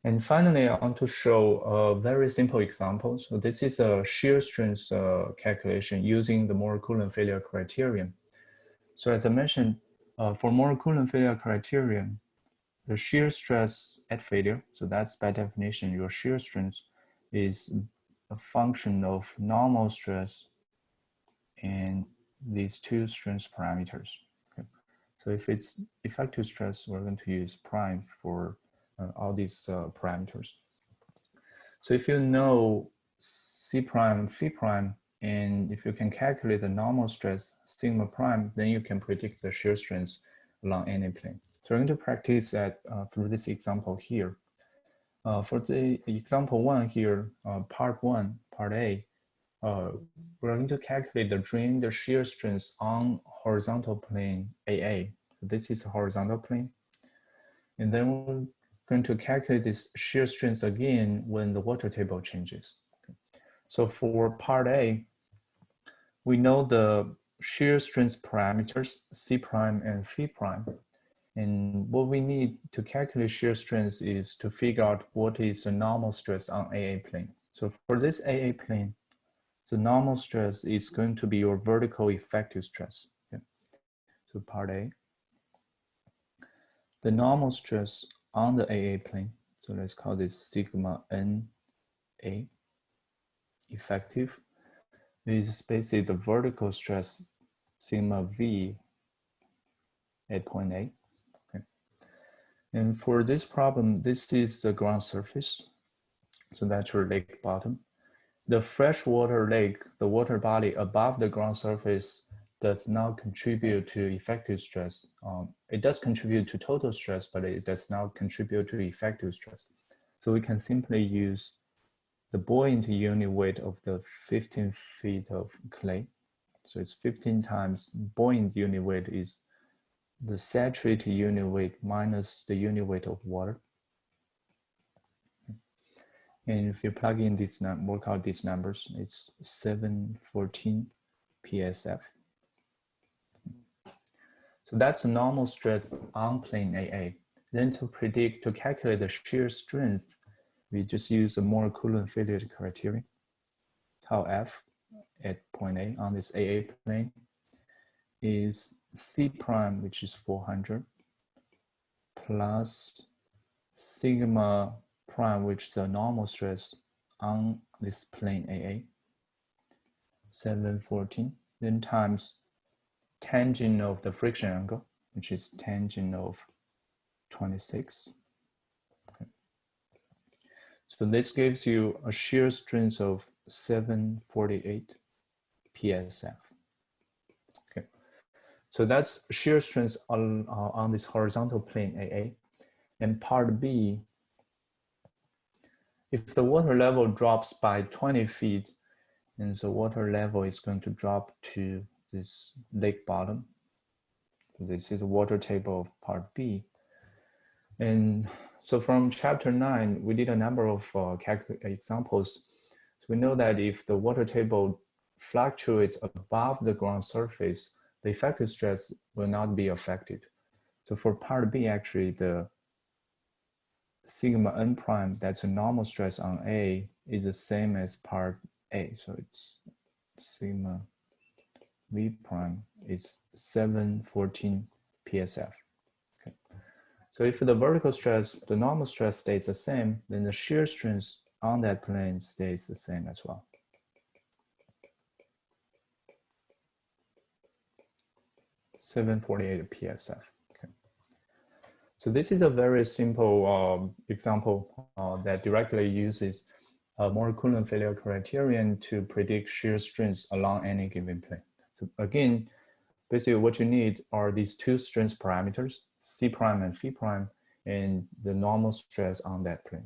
And finally, I want to show a very simple example. So this is a shear strength calculation using the Mohr-Coulomb failure criterion. So as I mentioned, for Mohr-Coulomb failure criterion, the shear stress at failure, so that's by definition, your shear strength is a function of normal stress and these two strength parameters. Okay. So if it's effective stress, we're going to use prime for all these parameters. So if you know C prime, phi prime, and if you can calculate the normal stress sigma prime, then you can predict the shear strength along any plane. So we're going to practice that through this example here. For the example one here, part one, part A, we're going to calculate the shear strength on horizontal plane AA. So this is a horizontal plane. And then we're going to calculate this shear strength again when the water table changes. Okay. So for part A, we know the shear strength parameters, C prime and phi prime. And what we need to calculate shear strength is to figure out what is the normal stress on AA plane. So for this AA plane, the normal stress is going to be your vertical effective stress. Okay. So part A, the normal stress on the AA plane, so let's call this sigma NA effective, is basically the vertical stress sigma V at point A. Okay. And for this problem, this is the ground surface. So that's your lake bottom. The freshwater lake, the water body above the ground surface, does not contribute to effective stress. It does contribute to total stress, but it does not contribute to effective stress. So we can simply use the buoyant unit weight of the 15 feet of clay. So it's 15 times buoyant unit weight is the saturated unit weight minus the unit weight of water. And if you plug in this, work out these numbers, it's 714 PSF. So that's the normal stress on plane AA. Then to calculate the shear strength, we just use the Mohr-Coulomb failure criterion. Tau F at point A on this AA plane is C prime, which is 400, plus sigma prime, which is the normal stress on this plane AA, 714, then times tangent of the friction angle, which is tangent of 26. Okay. So this gives you a shear strength of 748 PSF. Okay. So that's shear strength on this horizontal plane AA. And part B, if the water level drops by 20 feet, and the water level is going to drop to this lake bottom. This is the water table of part B. And so from chapter 9, we did a number of examples. So we know that if the water table fluctuates above the ground surface, the effective stress will not be affected. So for part B, actually, the sigma n prime, that's a normal stress on A, is the same as part A. So it's sigma V prime is 714 PSF. Okay. So if the vertical stress, the normal stress stays the same, then the shear strength on that plane stays the same as well. (748 PSF). Okay. So this is a very simple example that directly uses Mohr-Coulomb failure criterion to predict shear strength along any given plane. So again, basically what you need are these two strength parameters, C prime and phi prime, and the normal stress on that plane.